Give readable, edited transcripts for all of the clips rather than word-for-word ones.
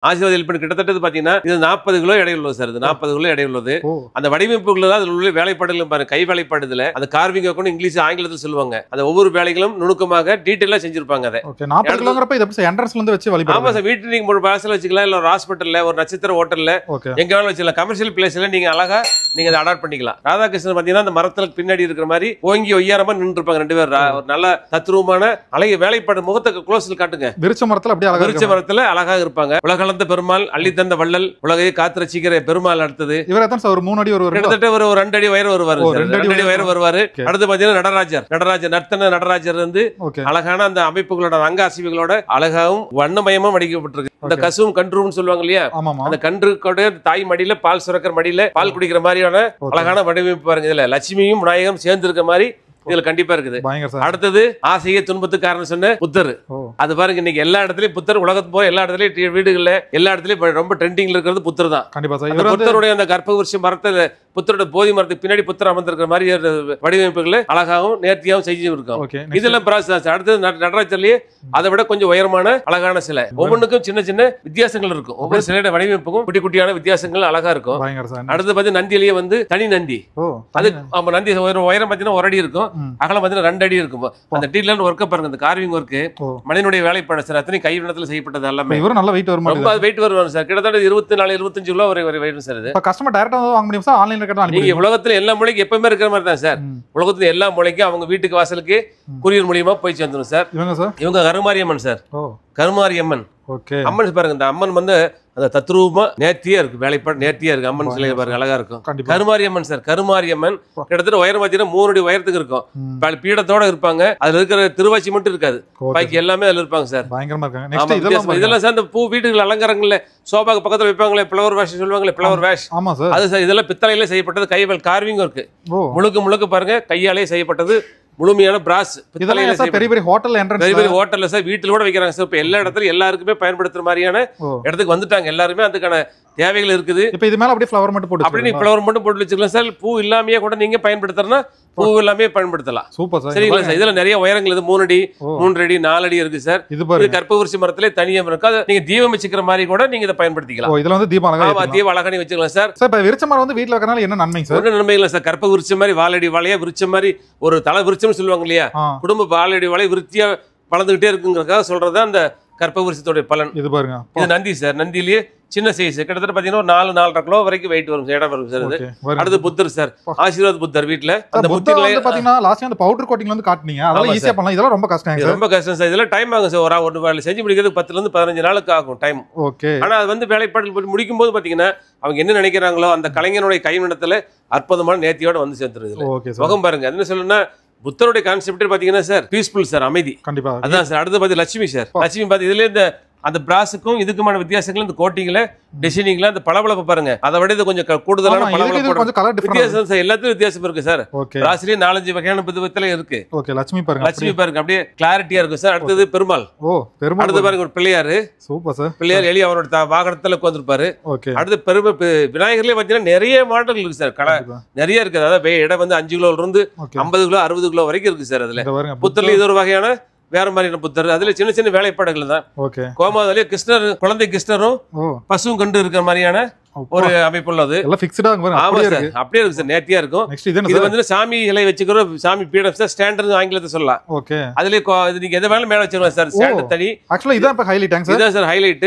ஆசீர்வாத எலிபென்ட் கிட்டத்தட்ட பாத்தீங்கன்னா இது 40 கிலோ எடை உள்ளது சார். இது 40 கிலோ எடை உள்ளது. அந்த வடிவமைப்புகள் தான் அதில் உள்ள வேலைப்பாடுகள் பாருங்க, கை வேலைப்பாடுல அந்த கார்விங் கூட இங்கிலீஷ் ஆங்கிலத்தில் சொல்லுவாங்க. அந்த ஒவ்வொரு வேலைகளும் நுணுக்கமாக டீடைலா செஞ்சிருப்பாங்க. அதை 40 கிலோங்கறப்ப இத எப்படி என்ட்ரன்ஸ்ல இருந்து வச்சு வழிபாடு? ஆமா சார், வீட்டுல நீங்க ஒரு பாசல வச்சுக்கலாம், இல்ல ஒரு ஹாஸ்பிடல்ல ஒரு நட்சத்திர ஹோட்டல்ல எங்க வேணாலும் வச்சுக்கலாம். கமர்ஷியல் பிளேஸ்ல நீங்க அழகா நீங்க அதை அடாப்ட் பண்ணிக்கலாம். ராதாகிருஷ்ணன் பாத்தீங்கன்னா அந்த மரத்துல பின்னாடி இருக்கிற மாதிரி ஓங்கி ஒய்யாரமா நின்று இருப்பாங்க ரெண்டு பேர். ஒரு நல்ல தத்ரூபமான அழகிய வேலைப்பாடு முகத்தை க்ளோஸ்ல காட்டுங்க. விருட்ச மரத்துல அப்படியே அழகா விருட்ச மரத்துல அழகா இருப்பாங்க. உலகளந்த பெருமாள், அள்ளி தந்த வள்ளல், உலகையை காத்து ரசிக்கிற பெருமாள். அடுத்தது இவரே தான் சார் ஒரு 3 அடி வருவார், கிட்டத்தட்ட ஒரு 2 அடி உயரம் வருவாரு. 2 அடி உயரம் வருவாரு. அடுத்து பாத்தீங்கன்னா நடராஜர் நர்த்தன நடராஜர் வந்து அழகான அந்த அமைப்புகளோட அங்க அசைவுகளோட அழகாவும் வண்ணமயமா வடிக்கப்பட்டிருக்கு. இந்த கசுவும் கன்றுன்னு சொல்லுவாங்க இல்லையா, அந்த கன்று தாய் மடியில பால் சுரக்கிற மடியில பால் குடிக்கிற மாதிரியான அழகான வடிவமைப்பு பாருங்க. இதுல லட்சுமியும் விநாயகம் சேர்ந்து இருக்க மாதிரி இதுல கண்டிப்பா இருக்குது. அடுத்தது ஆசையே துன்பத்துக்கு காரணம் சொன்ன புத்தர். அது பாருங்க, இன்னைக்கு எல்லா இடத்துலயும் புத்தர், உலகத்து போய் எல்லா இடத்துலயும் வீடுகள்ல எல்லா இடத்துலயும் ரொம்ப ட்ரெண்டிங்ல இருக்கிறது புத்தர் தான். புத்தருடைய அந்த கற்ப விருட்ச மரத்துல புத்தரோட போதி மரத்துக்கு பின்னாடி புத்தர் அமர்ந்திருக்கிற மாதிரி வடிவமைப்புகளை அழகாகவும் நேர்த்தியாகவும் செஞ்சு இருக்கும். இதெல்லாம் ப்ராசஸ். அடுத்தது நடராஜர்லயே அதை விட கொஞ்சம் உயரமான அழகான சிலை. ஒவ்வொன்றுக்கும் சின்ன சின்ன வித்தியாசங்கள் இருக்கும். ஒவ்வொரு சிலையோட வடிவமைப்புக்கும் குட்டி குட்டியான வித்தியாசங்கள் அழகா இருக்கும். அடுத்து பாத்தீங்கன்னா நந்தியிலேயே வந்து தனி நந்தி. அது நந்தி உயரம் பாத்தீங்கன்னா 1 அடி இருக்கும், அகலம் பாத்தீங்கன்னா 2 அடி இருக்கும். அந்த டீலர் ஒர்க்க பாருங்க, அந்த கார்விங் ஒர்க் மனிதனுடைய வேலைப்பாடு சார். அத்தனை கை வினத்துல செய்யப்பட்டது எல்லாமே. நல்ல வெயிட் வரும், ரொம்ப வெயிட் வருவாங்க சார். கிட்டத்தட்ட 24-25 கிலோ வரை வரும் சார். இது கஸ்டமர் டைரக்டா வாங்க முடியும் சார், ஆன்லைன்ல கேட்டா நீங்க உலகத்துல எல்லா மூலைக்கும் எப்பவுமே இருக்கிற மாதிரி தான் சார். உலகத்துல எல்லா மூலைக்கும் அவங்க வீட்டுக்கு வாசலுக்கு கொரியர் மூலியமா போய் சேர்ந்துடும் சார். இவங்க கருமாரியம்மன் சார். கருமாரியம்மன் அம்மன் பாருங்க. இந்த அம்மன் வந்து அந்த தத்ரூபமா நேர்த்தியா இருக்கு, வேலைப்பாடு நேர்த்தியா இருக்கு. அம்மன் சிலை பாருங்க, அழகா இருக்கும். கருமாரியம்மன் சார். கருமாரியம்மன் கிட்டத்தட்ட உயரம் பார்த்தீங்கன்னா 3 அடி உயரத்துக்கு இருக்கும். பீடத்தோட இருப்பாங்க. அதுல இருக்கிற திருவாச்சி மட்டும் இருக்காது, பாக்கி எல்லாமே அதுல இருப்பாங்க சார். இதெல்லாம் சார் இந்த பூ வீட்டுகள் அலங்காரங்கள்ல சோபாக்கு பக்கத்துல வைப்பாங்களே, ஃப்ளவர் வேஷ் சொல்லுவாங்களே, ஃப்ளவர் வேஷ். அது சார் இதெல்லாம் பித்தளையில செய்யப்பட்டது. கைவேல் கார்விங் இருக்கு, முழுக்க பாருங்க கையாலே செய்யப்பட்டது. முழுமையான பிராஸ் பெரிய பெரிய ஹோட்டல்ல சார் வீட்டுல கூட வைக்கிறாங்க சார். இப்ப எல்லா இடத்துலயும் எல்லாருக்குமே பயன்படுத்துற மாதிரியான இடத்துக்கு வந்துட்டாங்க. எல்லாருமே அதுக்கான தேவைகள் இருக்குது. இப்ப இது மேல அப்படியே ஃப்ளவர் மட்டும் போட்டு அப்படியே ஃப்ளவர் மட்டும் போட்டு வச்சுக்கலாம் சார். பூ இல்லாமயே கூட நீங்க பயன்படுத்துறதுனா பூ எல்லாமே பயன்படுத்தலாம். Super sir. சரிங்களா சார். இதுல நிறைய உயரங்கள் இது 3 அடி 3 அடி 4 அடி இருக்கு சார். இது கற்பவரிசி மரத்திலே தனியா இருக்கு. அது நீங்க தீபம் வச்சுக்கிற மாதிரி கூட நீங்க இதை பயன்படுத்திக்கலாம். இதுல வந்து தீபம் அழகா, ஆமா தீபம் அழகா வச்சுக்கலாம் சார். சார் இப்ப விருட்ச மரம் வந்து வீட்ல வைக்கறனால என்ன நன்மை சார்? ஒண்ணு நன்மை இல்ல சார். கற்ப விருட்சம் மாதிரி வாழடி வாழையா விருட்சம் மாதிரி ஒரு தலை விருட்சம் சொல்லுவாங்க இல்லையா, குடும்ப வாழடி வாழை விருத்தியா வளர்ந்துகிட்டே இருக்குங்கிறதுக்காக சொல்றதா அந்த கற்ப விருட்சத்தோட பலன். இது பாருங்க, இது நந்தி சார். நந்தியிலேயே சின்ன சைஸ், கிட்டத்தட்ட பாத்தீங்கன்னா 4-4.5 கிலோ வரைக்கும் வெயிட் வரும், இடம் வரும் சார். அடுத்து புத்தர் சார். ஆசீர்வாத் புத்தர் வீட்ல அந்த புத்தர்ல பாத்தீங்கன்னா லாஸ்ட் அந்த பவுடர் கோட்டிங்ல வந்து காட்டுனீங்க. அதெல்லாம் ஈஸியா பண்ணலாம். இதெல்லாம் ரொம்ப கஷ்டம் சார். ரொம்ப கஷ்டம் சார். இதெல்லாம் டைம் ஆகும் சார். ஒரு வேலை செஞ்சு முடிக்கிறதுக்கு 10 ல இருந்து 15 நாளுக்கு ஆகும் டைம். ஆனா அது வந்து வேலைப்பாடு முடிக்கும் போது பாத்தீங்கன்னா அவங்க என்ன நினைக்கிறாங்களோ அந்த கலைஞனுடைய கைவினத்துல அற்புதமான நேர்த்தியோட வந்து சேர்த்துருது. முகம் பாருங்க. என்ன சொல்லணும்னா புத்தருடைய கான்செப்ட் பாத்தீங்கன்னா சார் பீஸ்ஃபுல் சார், அமைதி. கண்டிப்பா அதான் சார். அடுத்து பாத்தீங்கன்னா லட்சுமி சார். லட்சுமி பாத்தீங்கன்னா இதுல இந்த அந்த பிராஸுக்கும் இதுக்குமான வித்தியாசங்கள் இந்த கோட்டிங்ல டிசைனிங்ல அந்த பளபளப்பு பாருங்க. அதை விட இது கொஞ்சம் கூடுதலான வித்தியாசம் சார். எல்லாத்துலயும் வித்தியாசம் இருக்கு சார். பிராஸ்லயே 4-5 வகையான விதத்துல இருக்கு. லட்சுமி பாருங்க, லட்சுமி பாருங்க அப்படியே கிளாரிட்டியா இருக்கு சார். அடுத்தது பெருமாள். அடுத்து பாருங்க ஒரு பிள்ளையாரு. Super sir. பிள்ளையார் எலி அவரோட வாகனத்துல உட்கார்ந்திருப்பாரு. அடுத்து விநாயகர்லயே பாத்தீங்கன்னா நிறைய மாடல் இருக்கு சார். நிறைய இருக்கு. அதாவது இடம் வந்து 5 கிலோல இருந்து 50 கிலோ 60 கிலோ வரைக்கும் இருக்கு சார். அதுல புத்தர்ல இது ஒரு வகையான வேற மாதிரியான புத்தர். அதுல சின்ன சின்ன வேலைப்பாடுகள் தான். கோமாதாலே கிருஷ்ணர், குழந்தை கிருஷ்ணரும் பசுவும் கண்டு இருக்கிற மாதிரியான ஒரு அமைப்பு உள்ளது. அப்படியே இருக்கு சார். நேர்த்தியா இருக்கும். இது வந்து சாமி இலை வச்சுக்கிற சாமி பீடம் சார். ஸ்டாண்டர்ட் ஆங்கிலத்தை சொல்லலாம். அதுல நீங்க எதை வேணாலும் மேல வச்சிருக்கலாம் சார். ஸ்டாண்டர்ட் தனி. ஆக்சுவலா இதான் இப்ப ஹைலைட் சார். இதான் சார் ஹைலைட்.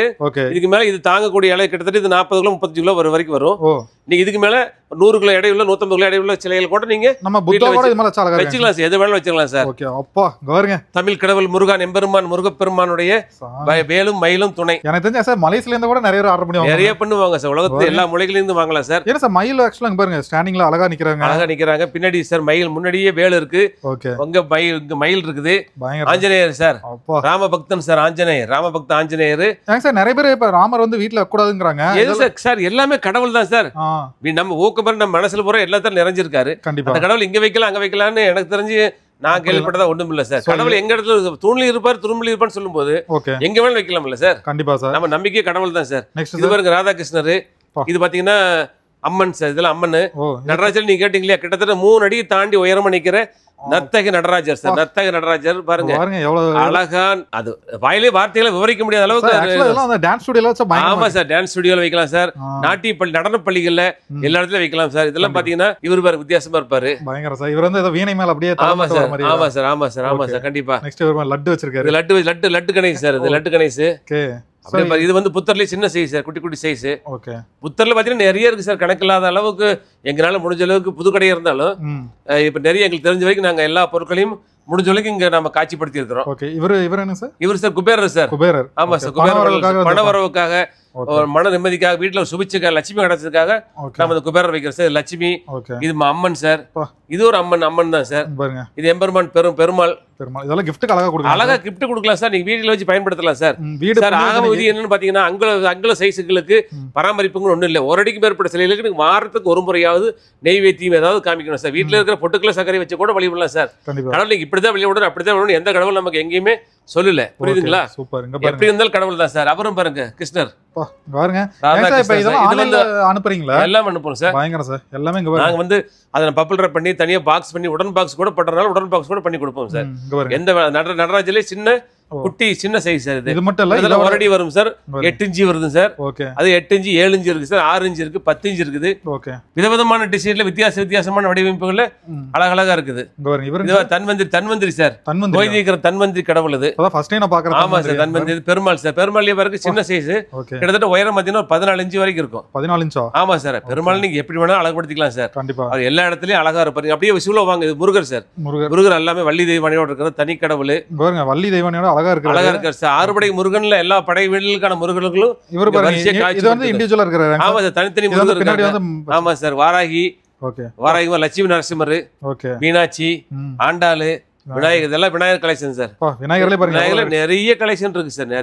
இதுக்கு மேல இது தாங்கக்கூடிய இலை கிட்டத்தட்ட இது 40 கிலோ 35 கிலோ வரைக்கும் வரும். நீங்க இதுக்கு மேல 100 கிலோ எடை உள்ள 150 கிலோ எடை உள்ள சிலைகள் கூட நீங்க நம்ம புத்தரோட இது மேல வச்சுக்கலாம் சார். எதை வேணாலும் வச்சுக்கலாம் சார். ஓகே அப்பா பாருங்க. தமிழ் கடவுள் முருகன் எம்பெருமான் முருகப்பெருமானுடைய வேலும் மயிலும் துணை. எனக்கு தெரிஞ்ச சார் மலேசியால இருந்து கூட நிறைய ஆர்டர் பண்ணுவாங்க. நிறைய பண்ணுவாங்க சார். உலகத்துல எல்லா மூலைகளில இருந்து வாங்கலாம் சார். ஏன்னா சார் மயில் ஆக்சுவலா பாருங்க ஸ்டாண்டிங்ல அழகா நிக்கறாங்க. பின்னாடி சார் மயில் முன்னாடியே வேல் இருக்கு. உங்க மயில் இருக்குது. ஆஞ்சநேயர் சார். ராமபக்தன் சார். ஆஞ்சநேயர் ராமபக்த ஆஞ்சநேயர். சார் நிறைய பேர் இப்ப ராமர் வந்து வீட்ல வைக்க கூடாதுங்கறாங்க. சார் எல்லாமே கடவுள் தான் சார். நம்ம ஊக்கபர் நம்ம மனசுல போற எல்லாத்தையும் நிறைஞ்சிருக்காரு. அந்த கடவுள் இங்க வைக்கலாம் அங்க வைக்கலாம்னு எனக்கு தெரிஞ்சு நான் கேள்விப்பட்டதா ஒண்ணும் இல்ல சார். கடவுள் எங்க இடத்துல தூண்ல இருப்பார் துரும்புல இருப்பான்னு சொல்லும் போது எங்க வேணாலும் வைக்கலாம்ல சார். கண்டிப்பா சார். நம்ம நம்பிக்கை கடவுள் தான் சார். இது பாருங்க ராதாகிருஷ்ணர். இது பாத்தீங்கன்னா அம்மன் சார், இதெல்லாம் அம்மன். நடராஜர் நீங்க கேட்டீங்களா, கிட்டத்தட்ட 3 அடி தாண்டி உயரமா நிக்கிற நர்த்தக நடராஜர் சார். நர்த்தக நடராஜர் பாருங்க அழகா, அது வாயிலே வார்த்தைகளை விவரிக்க முடியாத அளவுக்கு. டான்ஸ் ஸ்டுடியோல வச்சா ஆமா சார், டான்ஸ் ஸ்டுடியோல வைக்கலாம் சார், நாட்டிய பள்ளி நடன பள்ளிகள்ல எல்லா இடத்துலயும் வைக்கலாம் சார். இதெல்லாம் பாத்தீங்கன்னா இவர் பாரு வித்தியாசமா இருப்பாரு. பயங்கர சார். இவர் வந்து ஏதோ வீணை மேல அப்படியே. ஆமா சார், ஆமா சார், ஆமா சார், ஆமா சார், கண்டிப்பா. நெக்ஸ்ட் இவர் லட்டு வச்சிருக்காரு. லட்டு கணேஷ் சார், இது லட்டு கணேஷ். இது வந்து புத்தர்லயே சின்ன சைஸ் சார், குட்டி குட்டி சைஸ். புத்தர்ல பாத்தீங்கன்னா நிறைய இருக்கு சார், கணக்கில்லாத அளவுக்கு. எங்களால முடிஞ்ச அளவுக்கு புது கடை இருந்தாலும் இப்ப நிறைய எங்களுக்கு தெரிஞ்ச வரைக்கும் நாங்க எல்லா பொருட்களையும் முடிஞ்ச வரைக்கும் இங்க நம்ம காட்சிப்படுத்தி இருக்கிறோம். இவர் என்ன சார்? இவர் சார் குபேரர் சார். குபேரர். ஆமா சார், குபேரர் பண வரவுக்காக, மன நிம்மதிக்காக, வீட்டுல சுபிச்சுக்காக, லட்சுமி கிடைச்சதுக்காக நம்ம இந்த குபேரர் வைக்கிறோம் சார். லட்சுமி. இது அம்மன் சார். இது ஒரு அம்மன் தான் சார். இது எம்பெருமான் பெருமாள். இதெல்லாம் கிஃப்ட்டுக்கு அழகா கொடுக்கலாம். அழகா கிஃப்ட் கொடுக்கலாம் சார். நீங்க வீட்டுல வச்சு பயன்படுத்தலாம் சார். சார் ஆகம விதி என்னன்னு பாத்தீங்கன்னா, அங்குல சைஸுகளுக்கு பராமரிப்புங்க ஒண்ணும் இல்ல. ஒரு அடிக்கு மேற்பட்ட சிலைகளுக்கு நீங்க வாரத்துக்கு ஒரு முறையாவது நெய்வேத்தியம் ஏதாவது காமிக்கணும் சார். வீட்டுல இருக்கிற பொட்டுக்களை சர்க்கரை வச்சு கூட வழிபடலாம் சார். கடவுள் நீங்க இப்படிதான் வழிபடணும், அப்படிதான் வழிபடணும், எந்த கடவுள் நமக்கு எங்கேயுமே சொல்லல. புரியுதுங்களா? எப்படி இருந்தாலும் கடவுள் தான் சார். அவரும் பாருங்க கிருஷ்ணர் பாருங்க. அனுப்புறீங்களா? எல்லாம் அனுப்புறோம் சார். பயங்கர சார். எல்லாமே நாங்க வந்து அதை பப்பிள் ரேப் பண்ணி தனியா பாக்ஸ் பண்ணி உடன் பாக்ஸ் கூட பண்றதுனால உடன் பாக்ஸ் கூட பண்ணி கொடுப்போம் சார். எந்த நடராஜிலே சின்ன குட்டி சின்ன சைஸ் சார். இது மட்டும் இல்ல, இதுல 1 அடி வரும் சார், 8 இன்ச் வருது சார். அது 8 இன்ச் 7 இன்ச் இருக்கு சார், 6 இன்ச் இருக்கு, 10 இன்ச் இருக்குது. விதவிதமான டிசைன்ல வித்தியாசமான வடிவமைப்புகள்ல அழகழகா இருக்குது. தன்வந்திரி சார், நோய் நீக்கிற தன்வந்திரி கடவுள். இது ஆமா சார், தன்வந்திரி பெருமாள் சார். பெருமாள் பாருக்கு சின்ன சைஸ், கிட்டத்தட்ட உயரம் பாத்தீங்கன்னா 14 இன்ச் வரைக்கும் இருக்கும். 14 இன்ச்சா? ஆமா சார். பெருமாள் நீங்க எப்படி வேணாலும் அழகுபடுத்திக்கலாம் சார். கண்டிப்பா. அது எல்லா இடத்துலயும் அழகா இருப்பாரு. அப்படியே விசுவலா வாங்க. இது முருகர் சார். முருகர் எல்லாமே வள்ளி தெய்வானையோட இருக்கிற தனி கடவுள். வள்ளி தெய்வானையோட அழகா இருக்காரு சார். 6 படை முருகன்ல எல்லா படை வீடுகளுக்கான முருகர்களும் இவர் இது வந்து இண்டிவிஜுவலா இருக்காரு. ஆமா சார், தனித்தனி முருகர் இருக்காரு. ஆமா சார். வாராகி, லட்சுமி நரசிம்மர், மீனாட்சி, ஆண்டாளு, விநாயகர், இதெல்லாம் விநாயகர் கலெக்ஷன் சார். விநாயகர்ல நிறைய கலெக்ஷன் இருக்கு சார்.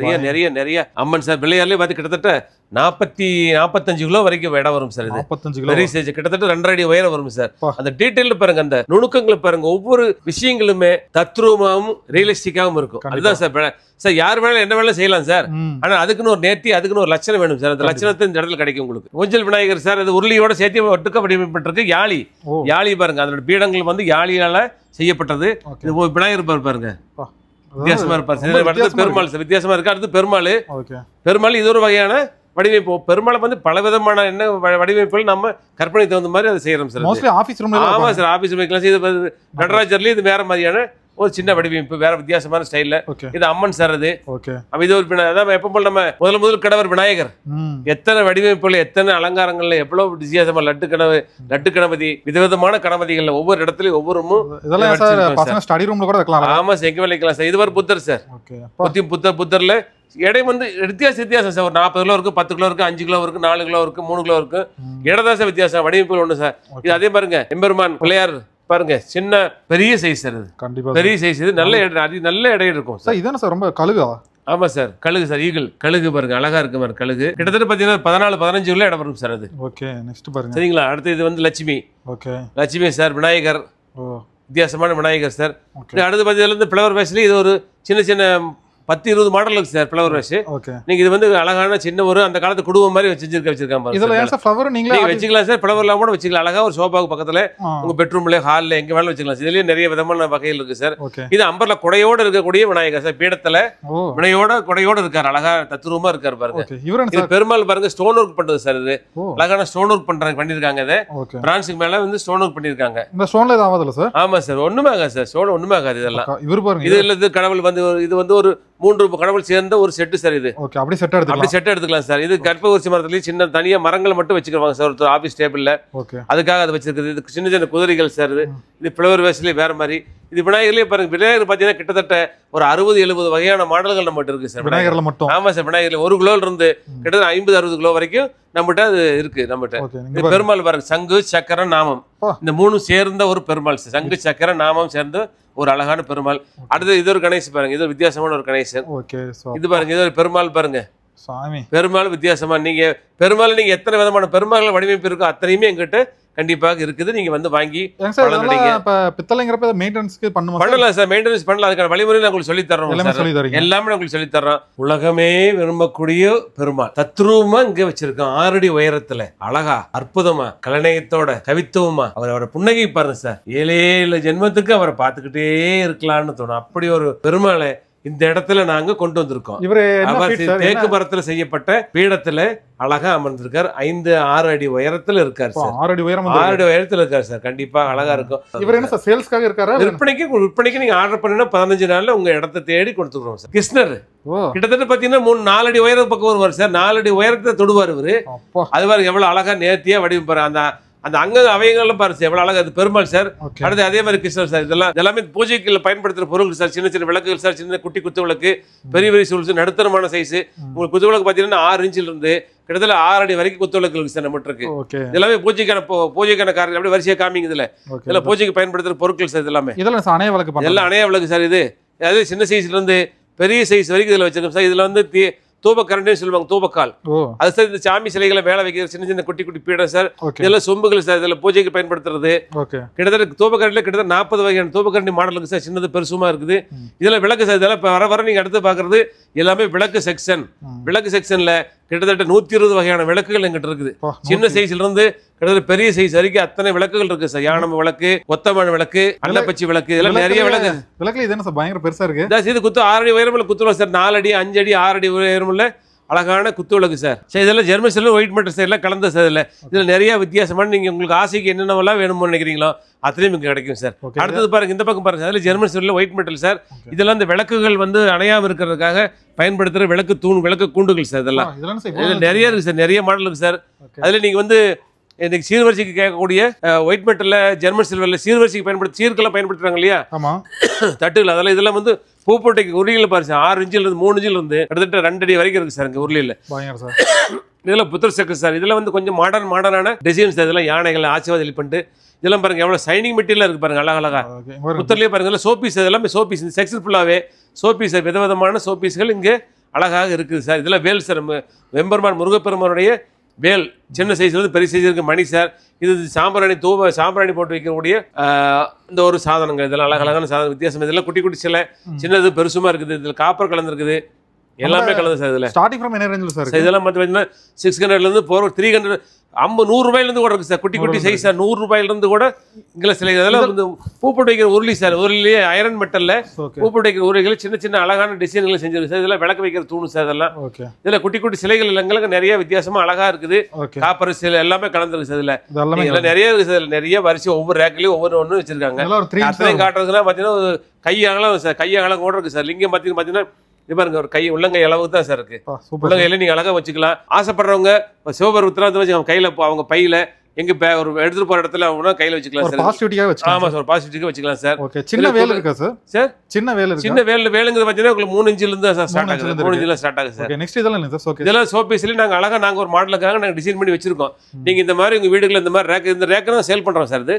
நிறைய அம்மன் சார். பிள்ளையார்லயே பார்த்து கிட்டத்தட்ட 45 கிலோ வரைக்கும் இடம் வரும் சார். இது 45 கிலோ பெரிய சைஸ், கிட்டத்தட்ட 2.5 அடி உயரம் வரும் சார். அந்த டீடைல் பாருங்க, அந்த நுணுக்கங்களை பாருங்க. ஒவ்வொரு விஷயங்களுமே தத்ரூபமாவும் ரியலிஸ்டிக்காவும் இருக்கும். அதுதான் சார். சார் யார் வேணாலும் என்ன வேணாலும் செய்யலாம் சார். ஆனா அதுக்குன்னு ஒரு நேர்த்தி, அதுக்குன்னு ஒரு லட்சணம் வேணும் சார். அந்த லட்சணத்தை இந்த இடத்துல கிடைக்கும் உங்களுக்கு. ஊஞ்சல் விநாயகர் சார். அது உருளியோட சேர்த்து ஒட்டுக்க வடிவமைப்பட்டிருக்கு. யாழி பாருங்க, அதோட பீடங்கள் வந்து யாழியால செய்யப்பட்டது. இது விநாயகர் பாருங்க, வித்தியாசமா இருப்பாரு. பெருமாள் சார் வித்தியாசமா இருக்கு. அடுத்து பெருமாள் இது ஒரு வகையான வடிவமைப்பு. பெருமாளை வந்து பல விதமான என்ன வடிவமைப்புகள் நம்ம கற்பனை தகுந்த மாதிரி அதை செய்யறோம் சார். ஆமா சார், ஆபீஸ் ரூம். நடராஜர்லயே இது வேற மாதிரியான ஒரு சின்ன வடிவமைப்பு, வேற வித்தியாசமான ஸ்டைல்ல. இது அம்மன் சார். அது இது ஒரு அதான் எப்ப போல நம்ம முதல் கடவர் விநாயகர். எத்தனை வடிவமைப்புகள், எத்தனை அலங்காரங்கள்ல எவ்வளவு வித்தியாசமா லட்டு கணபதி, விதவிதமான கணபதிகள்ல ஒவ்வொரு இடத்துலயும் ஒவ்வொரு. ஆமா சார், எங்க வைக்கலாம் சார். இது ஒரு புத்தர் சார். புத்தர்ல எடை வந்து வித்தியாசம் சார். ஒரு 40 கிலோ இருக்கு, 10 கிலோ இருக்கு, 5 கிலோ இருக்கு, 4 கிலோ இருக்கு, 3 கிலோ இருக்கு. இடதான் சார் வித்தியாசம். வடிவமைப்புகள் ஒண்ணு சார். இது அதே பாருங்க, எம்பெருமான் பிள்ளையார் பாருங்க, சின்ன பெரிய சைஸ் சார். இது பெரிய சைஸ். இது நல்ல எடை இருக்கும் சார். இதான சார் ரொம்ப கழுகா? ஆமா சார், கழுகு சார். ஈகிள் கழுகு பாருங்க, அழகா இருக்கு பாருங்க கழுகு. கிட்டத்தட்ட பாத்தீங்கன்னா 14-15 கிலோ இடம் வரும் சார். அது நெக்ஸ்ட் பாருங்க. சரிங்களா? அடுத்து இது வந்து லட்சுமி. லட்சுமி சார். விநாயகர், வித்தியாசமான விநாயகர் சார். அடுத்து பாத்தீங்கன்னா ஃப்ளவர் வேஸ்ல இது ஒரு சின்ன 10-20 மாடல் இருக்கு சார் ஃப்ளவர் வேஷ். நீங்க இது வந்து அழகான சின்ன ஒரு அந்த காலத்து குடும்பம் மாதிரி வச்சிருக்காங்க. இதுல ஏன் சார் ஃப்ளவர் நீங்க வச்சுக்கலாம் சார். ஃப்ளவர்லாம் கூட வச்சுக்கலாம். அழகா ஒரு சோபாக்கு பக்கத்துல உங்க பெட்ரூம்ல, ஹால்ல எங்க வேணாலும் வச்சுக்கலாம். இதுலயே நிறைய விதமான வகைகள் இருக்கு சார். இது அம்பர்ல குடையோட இருக்கக்கூடிய விநாயகர் சார். பீடத்துல குடையோட இருக்காரு. அழகா தத்ரூபமா இருக்காரு பாருங்க. இது பெருமாள் பாருங்க, ஸ்டோன் ஒர்க் பண்றது சார். இது அழகான ஸ்டோன் ஒர்க் பண்ணிருக்காங்க. இதை பிரான்ஸுக்கு மேல வந்து ஸ்டோன் ஒர்க் பண்ணிருக்காங்க. இந்த ஸ்டோன்ல ஏதாவது ஆகாதுல சார்? ஆமா சார், ஒண்ணுமே ஆகாது சார். ஸ்டோன் ஒண்ணுமே ஆகாது. இதெல்லாம் இது இல்ல. கடவுள் வந்து இது வந்து ஒரு 3 கடவுள் சேர்ந்த ஒரு செட்டு சார். இது அப்படி செட் எடுத்துக்கலாம் சார். இது கற்பூரசி மரத்துலயும் சின்ன தனியா மரங்கள் மட்டும் வச்சுக்கிறாங்க சார். ஒரு ஆபீஸ் டேபிள்ல அதுக்காக அதை வச்சிருக்குது. இது சின்ன குதிரைகள் சார். இது ஃப்ளவர் வேஸ்லயே வேற மாதிரி. இது விநாயகர்லயே பாருங்க. விநாயகர் பாத்தீங்கன்னா கிட்டத்தட்ட ஒரு 60-70 வகையான மாடல்கள் நம்மகிட்ட இருக்கு சார். விநாயகர்ல மட்டும். ஆமா சார், விநாயகர்ல 1 கிலோல இருந்து கிட்டத்தட்ட 50-60 கிலோ வரைக்கும் நம்மகிட்ட அது இருக்கு. நம்மகிட்ட பெருமாள் பாருங்க, சங்கு சக்கரம் நாமம், இந்த 3 சேர்ந்த ஒரு பெருமாள். சங்கு சக்கரம் நாமம் சேர்ந்து ஒரு அழகான பெருமாள். அடுத்து இது ஒரு கணேசன் பாருங்க. இது ஒரு வித்தியாசமான ஒரு கணேசன். இது பாருங்க, இது ஒரு பெருமாள் பாருங்க. பெருமாள் வித்தியாசமா. நீங்க பெருமாள் நீங்க எத்தனை விதமான பெருமாள் வடிவமைப்பு இருக்கோ அத்தனையுமே எங்கிட்ட கண்டிப்பாக இருக்குது. நீங்க வந்து வாங்கி பித்தளைங்கிறப்ப மெயின்டெனன்ஸ்க்கு பண்ணலாம் சார். மெயின்டெனன்ஸ் பண்ணலாம். அதுக்கான வழிமுறை நான் உங்களுக்கு சொல்லி தர்றோம். எல்லாமே உங்களுக்கு சொல்லி தர்றோம். உலகமே விரும்பக்கூடிய பெருமாள் தத்ரூபமா இங்க வச்சிருக்கோம். 6 அடி உயரத்துல அழகா அற்புதமா கலைநயத்தோட கவித்துவமா அவரோட புன்னகை பாருங்க சார். 7 ஜென்மத்துக்கு அவரை பார்த்துக்கிட்டே இருக்கலாம்னு தோணும். அப்படி ஒரு பெருமாளை இந்த இடத்துல நாங்க கொண்டு வந்திருக்கோம். அவர் தேக்கு மரத்துல செய்யப்பட்ட பீடத்துல அழகா அமர்ந்திருக்கார். 5-6 அடி உயரத்துல இருக்காரு சார். 6 அடி உயரத்துல இருக்காரு சார். கண்டிப்பா அழகா இருக்கும். இவர் என்ன சார் சேல்ஸ்க்காக இருக்காரா? விற்பனைக்கு நீங்க ஆர்டர் பண்ணினா 15 நாள்ல உங்க இடத்தை தேடி கொடுத்துக்கிறோம் சார். கிருஷ்ணர் கிட்டத்தட்ட பாத்தீங்கன்னா 3-4 அடி உயரம் பக்கம் வருவார் சார். 4 அடி உயரத்தை தொடுவார் இவரு. அது மாதிரி எவ்வளவு அழகா நேர்த்தியா வடிவமைப்பாரு. அந்த அங்க அவையங்களும் பாருங்க எவ்வளவு அழகா. அது பெருமாள் சார். அடுத்து அதே மாதிரி கிருஷ்ணர் சார். இதெல்லாம் எல்லாமே பூஜைக்கு பயன்படுத்துற பொருள் சார். சின்ன சின்ன விளக்குகள் சார். சின்ன குட்டி குத்து விளக்கு, பெரிய சூழ்ச்சி, நடுத்தரமான சைஸ். உங்களுக்கு குத்து விளக்கு பாத்தீங்கன்னா 6 இன்ச்சில் இருந்து கிட்டத்தட்ட 6 அடி வரைக்கும் குத்து விளக்கு இருக்கு சார் நம்மகிட்ட இருக்கு. எல்லாமே பூஜைக்கான காரணம் அப்படியே வரிசையா காமிங்க. இதுல பூஜைக்கு பயன்படுத்துற பொருட்கள் சார். எல்லாமே இதெல்லாம் அணைய விளக்கு, எல்லாம் அணைய விளக்கு சார். இது அதாவது சின்ன சைஸ்ல இருந்து பெரிய சைஸ் வரைக்கும் இதுல வச்சிருக்கோம் சார். இதுல வந்து தூபக்கரண்டி சொல்லுவாங்க, தூபக்கால். அது சார் இந்த சாமி சிலைகளை வேலை வைக்கிற சின்ன சின்ன குட்டி குட்டி பீடம் சார். இதெல்லாம் சொம்புகள் சார். இதுல பூஜைக்கு பயன்படுத்துறது. கிட்டத்தட்ட தூபக்கரண்டில கிட்டத்தட்ட 40 வகையான தூபக்கரண்டி மாடலுக்கு சார். சின்னது பெருசுமா இருக்குது. இதெல்லாம் விளக்கு சார். இதெல்லாம் வர நீங்க அடுத்து பாக்குறது எல்லாமே விளக்கு செக்ஷன். விளக்கு செக்ஷன்ல கிட்டத்தட்ட 120 வகையான விளக்குகள் எங்கிட்ட இருக்குது. சின்ன சைஸ்ல இருந்து கிட்டத்தட்ட பெரிய சைஸ் வரைக்கும் அத்தனை விளக்குகள் இருக்கு சார். யானம் விளக்கு, கொத்தமணி விளக்கு, அன்னப்பச்சி விளக்கு, இதெல்லாம் நிறைய விளக்கு. விளக்குல இது என்ன சார் பயங்கர பெருசா இருக்கு. இது குத்து 6 அடி உயரமுள்ள குத்துவிளக்கு சார். 4 அடி 5 அடி 6 அடி உயரமுள்ள அழகான குத்துவிளக்கு சார். சரி, இதெல்லாம் ஜெர்மன் செல்லும் ஒயிட் மெட்டல் சார். எல்லாம் கலந்த சார். இதுல நிறைய வித்தியாசமான நீங்க உங்களுக்கு ஆசைக்கு என்னென்னவெல்லாம் வேணும்னு நினைக்கிறீங்களோ அத்தனையும் இங்க கிடைக்கும் சார். அடுத்தது பாருங்க, இந்த பக்கம் பாருங்க. அதுல ஜெர்மன் செல்லும் ஒயிட் மெட்டல் சார். இதெல்லாம் இந்த விளக்குகள் வந்து அணையாம இருக்கிறதுக்காக பயன்படுத்துற விளக்கு தூண், விளக்கு கூண்டுகள் சார். இதெல்லாம் நிறைய இருக்கு சார். நிறைய மாடல் இருக்கு சார். அதுல நீங்க வந்து இன்னைக்கு சீர்வரிசைக்கு கேட்கக்கூடிய ஒயிட் மெட்டல்ல ஜெர்மன் சில்வர்ல சீர்வரிசைக்கு பயன்படுத்தி சீர்கெல்லாம் பயன்படுத்துறாங்க இல்லையா தட்டுகள். அதெல்லாம் இதெல்லாம் வந்து பூப்போட்டைக்கு உருளியில் பாருங்க 6 இன்ச்சில் இருந்து 3 இன்ச்சில் இருந்து கிட்டத்தட்ட 2 அடி வரைக்கும் இருக்கு சார் இங்க உருளியில். இதெல்லாம் புத்தர் சக்கு சார். இதெல்லாம் வந்து கொஞ்சம் மாடர்னான டிசைன்ஸ். இதெல்லாம் யானைகள் ஆசீர்வாதம் பண்ணிட்டு இதெல்லாம் பாருங்க எவ்வளவு சைனிங் மெட்டீரியல் இருக்கு பாருங்க. அழகா புத்தர்லயே பாருங்க சோபீஸ். இதெல்லாம் சோபீஸ். இந்த செக்ஷன் ஃபுல்லாவே சோபீஸ், விதவிதமான சோபீஸ்கள் இங்கே அழகாக இருக்குது சார். இதெல்லாம் வேல் சார். வெம்பெருமான் முருகப்பெருமானுடைய வேல். சின்ன சைஸ்ல இருந்து பெரிய சைஸ் இருக்கு. மணி சார். இது சாம்பிராணி சாம்பிராணி போட்டு வைக்கக்கூடிய இந்த ஒரு சாதனங்கள். இதெல்லாம் அழகழகான சாதனம். வித்தியாசம். இதெல்லாம் குட்டி குட்டி சிலை, சின்னது பெருசுமா இருக்குது. இதுல காப்பர் கலந்துருக்குது. எல்லாமே கலந்து சார். இதுல ஸ்டார்டிங் ஃப்ரம் என்ன ரேஞ்சில சார்? இதெல்லாம் பார்த்தீங்கன்னா 600 ல இருந்து 300 100 ரூபாயில இருந்து கூட இருக்கு சார். குட்டி குட்டி சைஸ் சார். 100 ரூபாயில இருந்து கூட இங்க சிலை. அதெல்லாம் வந்து பூப்போட்டு வைக்கிற உருளி சார். உருளிலேயே அயரன் மெட்டல்ல பூப்போட்டு வைக்கிற உருளிகள் சின்ன சின்ன அழகான டிசைன்களை செஞ்சிருக்கு சார். இதெல்லாம் விளக்கு வைக்கிற தூணு சார். இதெல்லாம் இதுல குட்டி குட்டி சிலைகள் எங்களுக்கு நிறைய வித்தியாசமா அழகா இருக்குது. காப்பர் சிலை எல்லாமே கலந்துருக்கு சார். இதுல நிறைய இருக்கு சார். நிறைய வரிசை ஒவ்வொரு ரேக்லயும் ஒவ்வொரு ஒண்ணு வச்சிருக்காங்க. அத்தனையும் காட்டுறதுக்குன்னா பாத்தீங்கன்னா கையகலம் சார். கையகலம் கூட இருக்கு சார். லிங்கம் பாத்தீங்கன்னா இது பாருங்க ஒரு கை உள்ளங்கை அளவுக்கு தான் சார் இருக்கு. உள்ளங்கையில நீங்க அழகா வச்சுக்கலாம். ஆசைப்படுறவங்க சிவபெருத்திரம் வச்சு அவங்க கையில அவங்க பையில எங்க ஒரு எடுத்துட்டு போற இடத்துல அவங்க கையில வச்சுக்கலாம் சார். பாசிட்டிவிட்டியா வச்சுக்கலாம். ஆமா சார், பாசிட்டிவிட்டியா வச்சுக்கலாம் சார். ஓகே. சின்ன வேல் இருக்கா சார்? சார் சின்ன வேல் இருக்கு. சின்ன வேலுங்கிறது பாத்தீங்கன்னா உங்களுக்கு 3 இன்ச்சில இருந்து சார் ஸ்டார்ட் ஆகுது. 3 இன்ச்சில ஸ்டார்ட் ஆகுது சார். ஓகே. நெக்ஸ்ட் இதெல்லாம் என்ன சார்? ஓகே. இதெல்லாம் ஷோபீஸ்ல நாங்க அழகா நாங்க ஒரு மாடலுக்காக நாங்க டிசைன் பண்ணி வச்சிருக்கோம். நீங்க இந்த மாதிரி உங்க வீடுகள்ல இந்த மாதிரி ரேக், இந்த ரேக் தான் சேல் பண்றோம் சார். இது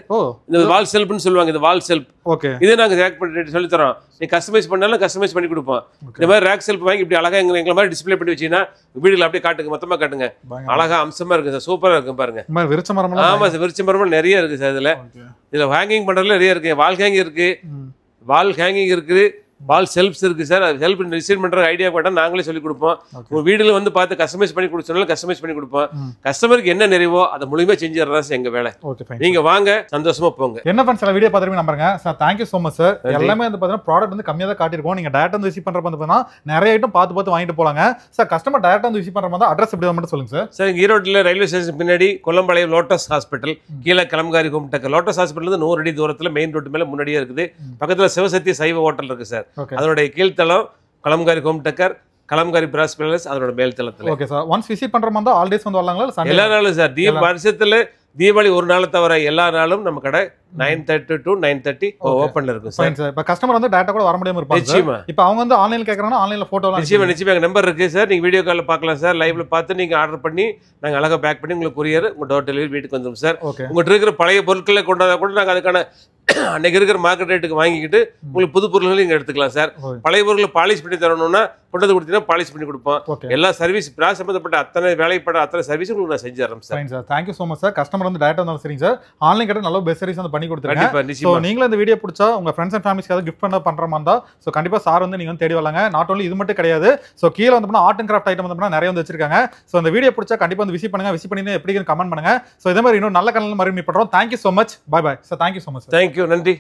இந்த வால் செல்ஃப்னு சொல்லுவாங்க. இந்த வால் செல்ஃப். ஓகே. இதை நாங்க ரேக் பண்ணி சொல்லி தரோம். நீ கஸ்டமைஸ் பண்ணாலும் கஸ்டமைஸ் பண்ணி கொடுப்போம். இந்த மாதிரி ரேக் செல்ஃப் வாங்கி இப்படி அழகா எங்களை மாதிரி டிஸ்ப்ளே பண்ணி வச்சீங்கன்னா வீடுல அப்படியே காட்டுங்க, மொத்தமா காட்டுங்க. அழகா அம்சமா இருக்கு சார். சூப்பரா இருக்கு பாருங்க. விருச்ச மரம். ஆமா சார், விருச்ச மரம் நிறைய இருக்கு சார். இதுல ஹேங்கிங் பண்றதுல நிறைய இருக்கு. வால் ஹேங்கிங் இருக்கு, வால் ஹேங்கிங் இருக்குது, வால் செல்ஃப்ஸ் இருக்கு சார். செல்ஃப் டிசைன் பண்ற ஐடியா போட்டா நாங்களே சொல்லி கொடுப்போம். உங்க வீடுல வந்து பார்த்து கஸ்டமைஸ் பண்ணி கொடுத்தோம்னா கஸ்டமைஸ் பண்ணி கொடுப்போம். கஸ்டமருக்கு என்ன நிறைவோ அதை முழுமையா செஞ்சிடறதா சார் எங்க வேலை. நீங்க வாங்க, சந்தோஷமா போங்க. என்ன பண்ண சில வீடியோ பார்த்துருமே நம்புறேங்க sir. Thank you so much sir. எல்லாமே வந்து பாத்தீங்கன்னா ப்ராடக்ட் வந்து கம்மியா தான் காட்டியிருக்கோம். நீங்க டேரக்டா வந்து விசிட் பண்ற பார்த்தீங்கன்னா நிறைய ஐட்டம் பார்த்து வாங்கிட்டு போலாங்க சார். கஸ்டமர் டேரக்டா வந்து விசிட் பண்ற மாதிரி அட்ரஸ் எப்படி மட்டும் சொல்லுங்க சார். சார் ஈரோட்டில் ரயில்வே ஸ்டேஷன் பின்னாடி கொல்லம்பாளையம் லோட்டஸ் ஹாஸ்பிட்டல், கீழே Kalamkari home tech. Lotus hospital வந்து 100 அடி தூரத்துல மெயின் ரோட்டு மேல முன்னாடியே இருக்குது. பக்கத்துல சிவசக்தி சைவ ஹோட்டல் இருக்கு சார். அதோட கீழ்த்தளம் கலம்காரி ஹோம் டெக்கர், கலம்காரி பிராஸ் பேலஸ், அதோட மேல் தளத்துல. Okay sir. ஒன்ஸ் விசிட் பண்ற மாதிரி ஆல் டேஸ் வந்து வரலாங்களா? எல்லா நாளும் சார். வருஷத்துல தீபாவளி ஒரு நாள் தவிர எல்லா நாளும் நம்ம கடை 9:30 to 9:30 ஓப்பன்ல இருக்கும் சார். சார் இப்போ கஸ்டமர் வந்து டேட்டா கூட வர முடியாம இருப்பாங்க. நிச்சயமா. இப்போ அவங்க வந்து ஆன்லைன்ல கேக்குறாங்கன்னா ஆன்லைன்ல போட்டோலாம் நிச்சயமா எங்க நம்பர் இருக்கு சார். நீங்க வீடியோ கால்ல பார்க்கலாம் சார். லைவ்ல பார்த்து நீங்க ஆர்டர் பண்ணி நாங்க அழகா பேக் பண்ணி உங்களுக்கு courier உங்க டோர் டெலிவரி வீட்டுக்கு வந்துரும் சார். உங்ககிட்ட இருக்கிற பழைய பொருட்களை கொண்டாத கூட நாங்க அதுக்கான அன்னைக்கு இருக்கிற மார்க்கெட் ரேட்டுக்கு வாங்கிக்கிட்டு உங்களுக்கு புது பொருட்களை நீங்க எடுத்துக்கலாம் சார். பழைய பொருட்களை பாலிஷ் பண்ணி தரணும்னா கொண்டு கொடுத்தீங்கன்னா பாலிஷ் பண்ணி கொடுப்போம். எல்லா சர்வீஸ் பிராஸ் சம்பந்தப்பட்ட அத்தனை வேலைப்பட அத்தனை சர்வீஸ் உங்களுக்கு நான் செஞ்சு தரேன் sir. Sir thank you so much sir. Customer வந்து டேரக்டா வந்தாலும் சரிங்க சார். ஆன்லைன் கிட்ட நல்ல பெஸ்ட் சர்வீஸ் வந்து பண்ணி கொடுத்துருங்க. சோ நீங்களும் இந்த வீடியோ பிடிச்சா உங்க ஃப்ரெண்ட்ஸ் அண்ட் ஃபேமிலிஸ்க்கு ஏதாவது கிஃப்ட் பண்ண பண்ற மாதிரி இருந்தா சோ கண்டிப்பா சார் வந்து நீங்க வந்து தேடி வரலாங்க. நாட் only இது மட்டும் கிடையாது. சோ கீழ வந்து ஆர்ட் அண்ட் கிராஃப்ட் ஐட்டம் வந்து நிறைய வந்து வச்சிருக்காங்க. சோ இந்த வீடியோ பிடிச்சா கண்டிப்பா வந்து விசிட் பண்ணுங்க. விசிட் பண்ணி எப்படி கமெண்ட் பண்ணுங்க. சோ இதே மாதிரி இன்னும் நல்ல கனல் மாதிரி மீட் பண்றோம். Thank you so much. Bye bye sir. Thank you so much. Thank you. நன்றி.